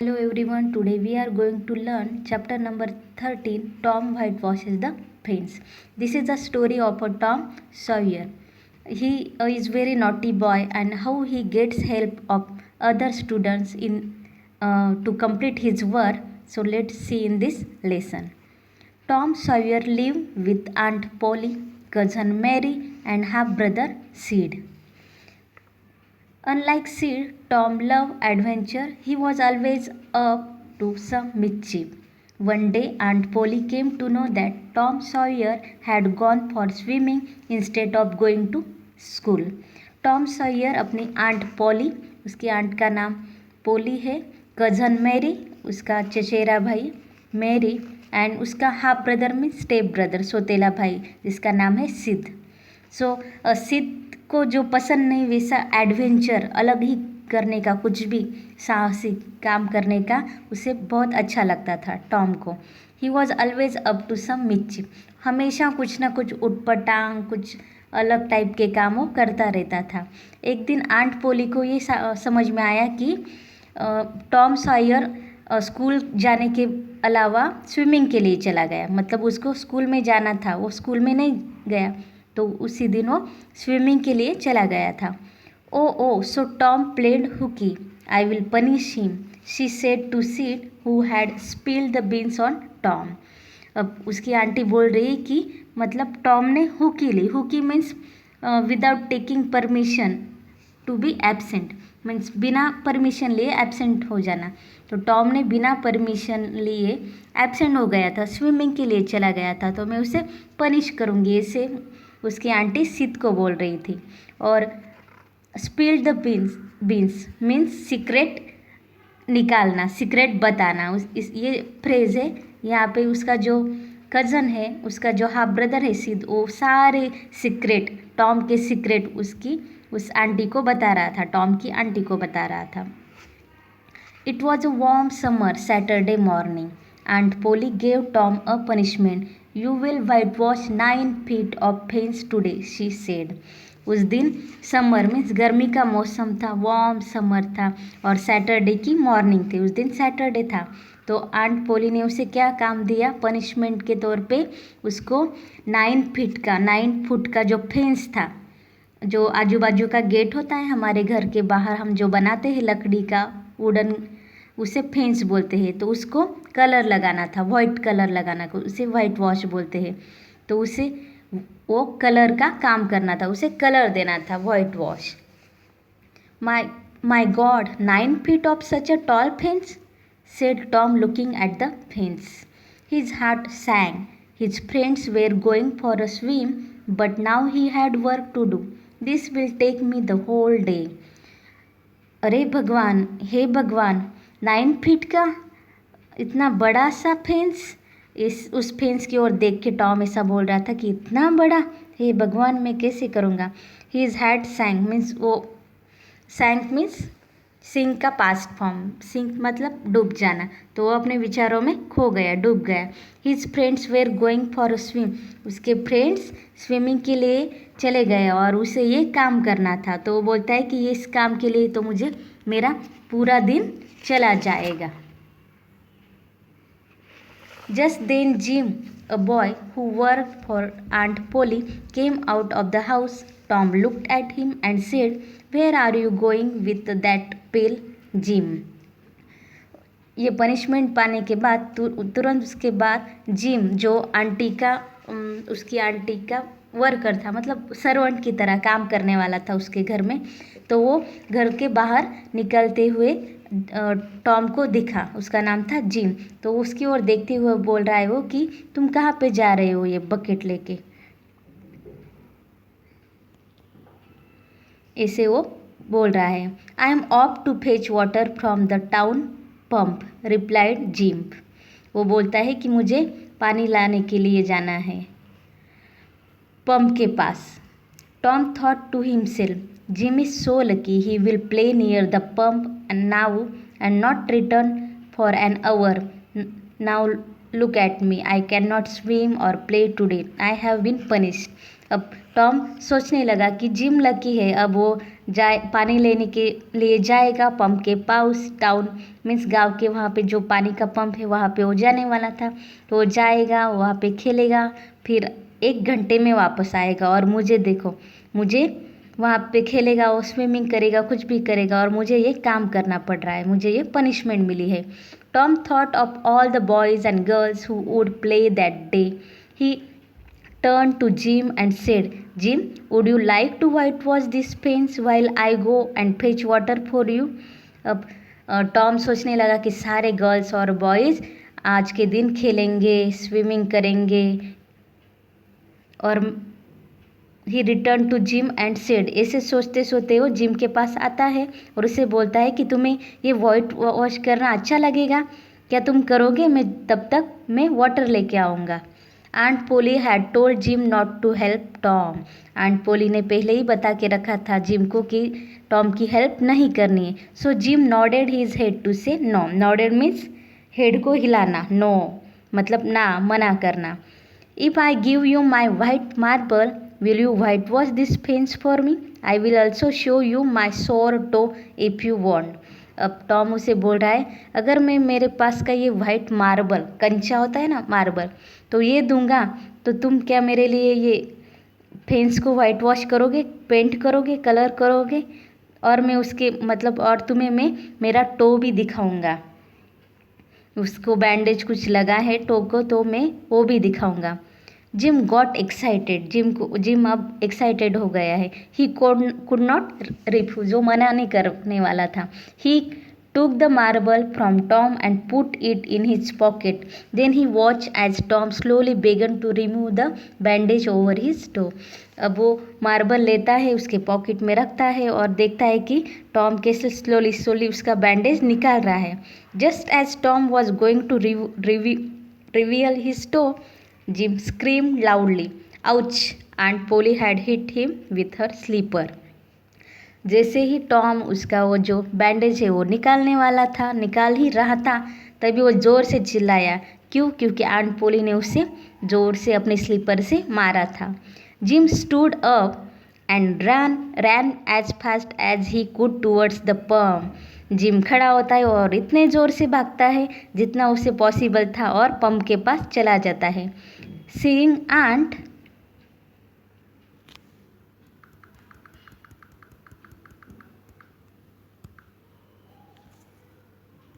Hello everyone, today we are going to learn chapter number 13, Tom Whitewashes the Fence. This is the story of a Tom Sawyer. He is very naughty boy and how he gets help of other students in to complete his work. So let's see in this lesson. Tom Sawyer lived with Aunt Polly, cousin Mary and half brother Sid. Unlike Sid, Tom loved adventure. He was always up to some mischief. One day, Aunt Polly came to know that Tom Sawyer had gone for swimming instead of going to school. Tom Sawyer अपनी aunt poly, उसकी aunt का नाम पोली है, cousin Mary, उसका चचेरा भाई Mary, and उसका half brother में step brother सौतेला भाई जिसका नाम है सिद्ध. सिद्ध को जो पसंद नहीं वैसा एडवेंचर अलग ही करने का, कुछ भी साहसिक काम करने का उसे बहुत अच्छा लगता था टॉम को. He was always up to some mischief. हमेशा कुछ ना कुछ उटपटांग, कुछ अलग टाइप के काम वो करता रहता था. एक दिन आंट पोली को ये समझ में आया कि टॉम सॉयर स्कूल जाने के अलावा स्विमिंग के लिए चला गया. मतलब उसको स्कूल में जाना था, वो स्कूल में नहीं गया, तो उसी दिन वो स्विमिंग के लिए चला गया था. Oh so Tom played hooky, I will punish him, she said to Sid who had spilled the beans on Tom. अब उसकी आंटी बोल रही कि मतलब टॉम ने हुकी ली. Hooky means without taking permission to be absent, means बिना permission लिए एब्सेंट हो जाना. तो टॉम ने बिना परमिशन लिए एब्सेंट हो गया था, स्विमिंग के लिए चला गया था, तो मैं उसे पनिश करूँगी, ऐसे उसकी आंटी सिद्ध को बोल रही थी. और spilled the beans means secret निकालना, सीक्रेट बताना. ये फ्रेज है यहाँ पे. उसका जो कज़न है, उसका जो हाफ ब्रदर है सिद्ध, वो सारे सीक्रेट, टॉम के सीक्रेट उस आंटी को बता रहा था, टॉम की आंटी को बता रहा था. It was a warm summer Saturday morning. Aunt Polly gave Tom a punishment. You will whitewash 9 feet of fence today, she said. उस दिन समर मीन्स गर्मी का मौसम था, वार्म समर था और सैटरडे की मॉर्निंग थी. उस दिन सैटरडे था, तो आंट पोली ने उसे क्या काम दिया पनिशमेंट के तौर पे. उसको 9 फुट का जो फेंस था, जो आजू बाजू का गेट होता है हमारे घर के बाहर, हम जो बनाते हैं लकड़ी का वुडन, उसे फेंस बोलते हैं. तो उसको कलर लगाना था, वाइट कलर लगाना, उसे वाइट वॉश बोलते हैं. तो उसे वो कलर का काम करना था, उसे कलर देना था, whitewash. My god, 9 feet of such a tall fence, said Tom looking at the fence. His heart sang. His friends were going for a swim, but now he had work to do. This will take me the whole day. अरे भगवान, हे भगवान, 9 feet का इतना बड़ा सा fence. उस fence की ओर देख के टॉम ऐसा बोल रहा था कि इतना बड़ा, हे भगवान मैं कैसे करूँगा. हिज हैड सैंक मीन्स वो सैंक मीन्स सिंक का पास्ट फॉर्म. सिंक मतलब डूब जाना, तो वो अपने विचारों में खो गया, डूब गया. His friends were going for a swim. उसके फ्रेंड्स स्विमिंग के लिए चले गए और उसे ये काम करना था. तो वो बोलता है कि इस काम के लिए तो मुझे मेरा पूरा दिन चला जाएगा. Just then Jim, a boy who worked for Aunt Polly, came out of the house. Tom looked at him and said, "Where are you going with that pail, Jim?" ये पनिशमेंट पाने के बाद तुरंत उसके बाद जिम, जो aunty का उसकी आंटी का वर्कर था, मतलब सर्वेंट की तरह काम करने वाला था उसके घर में, तो वो घर के बाहर निकलते हुए टॉम को दिखा. उसका नाम था जिम. तो उसकी ओर देखते हुए बोल रहा है वो कि तुम कहाँ पे जा रहे हो ये बकेट लेके, ऐसे वो बोल रहा है. I am off to fetch water from the town pump, replied Jim. वो बोलता है कि मुझे पानी लाने के लिए जाना है पंप के पास. Tom thought to himself, Jim is so lucky, he will play near the pump and not return for an hour. Now look at me, I cannot swim or play today. I have been punished. अब Tom सोचने लगा कि gym lucky है, अब वो पानी लेने के लिए जाएगा पंप के पास। टाउन मीन्स गांव के वहाँ पे जो पानी का पंप है वहाँ पे वो जाने वाला था। तो वो जाएगा, वहाँ पे खेलेगा, फिर 1 घंटे में वापस आएगा। और मुझे देखो, मुझे वहाँ पे खेलेगा, वो स्विमिंग करेगा, कुछ भी करेगा, और मुझे ये काम करना पड़ रहा है, मुझे ये पनिशमेंट मिली है। Tom thought of all the boys and girls who would play that day. He turned to Jim and said, Jim, would you like to whitewash this fence while I go and fetch water for you? अब Tom सोचने लगा कि सारे girls और boys आज के दिन खेलेंगे, स्विमिंग करेंगे। और he return to Jim and said, ऐसे सोचते सोचते वो जिम के पास आता है और उसे बोलता है कि तुम्हें ये वाइट वॉश करना अच्छा लगेगा, क्या तुम करोगे? तब तक मैं वाटर लेके आऊँगा। Aunt Polly had told Jim not to help Tom. Aunt Polly ने पहले ही बता के रखा था जिम को कि टॉम की हेल्प नहीं करनी है। So Jim nodded his head to say no. Nodded means head को हिलाना, नो मतलब ना, मना करना। If I give you my white marble, will you whitewash this fence for me? I will also show you my sore toe if you want. अब Tom उसे बोल रहा है, अगर मैं मेरे पास का ये वाइट मार्बल, कंचा होता है ना मार्बल, तो ये दूंगा तो तुम क्या मेरे लिए ये फेंस को वाइट वॉश करोगे, पेंट करोगे, कलर करोगे? और मैं उसके मतलब और तुम्हें मैं मेरा टो भी दिखाऊंगा। उसको बैंडेज कुछ लगा है टो को, तो मैं वो भी दिखाऊंगा। Gym got excited. जिम अब एक्साइटेड हो गया है। ही कुड नॉट रिफ्यूज, वो मना नहीं करने वाला था। He took the marble from Tom and put it in his pocket. Then he watch as Tom slowly began to remove the bandage over his toe. अब वो मार्बल लेता है, उसके पॉकेट में रखता है और देखता है कि टॉम कैसे स्लोली स्लोली उसका बैंडेज निकाल रहा है। Just as Tom was going to reveal his toe, Jim screamed loudly, ouch, Aunt Polly had hit him with her slipper. जैसे ही टॉम उसका वो जो बैंडेज है वो निकालने वाला था, निकाल ही रहा था, तभी वो ज़ोर से चिल्लाया। क्यों? क्योंकि आंट पोली ने उसे ज़ोर से अपने स्लीपर से मारा था। Jim stood up and ran as fast as he could towards the pump. Jim खड़ा होता है और इतने ज़ोर से भागता है जितना उसे पॉसिबल था और पंप के पास चला जाता है। Seeing aunt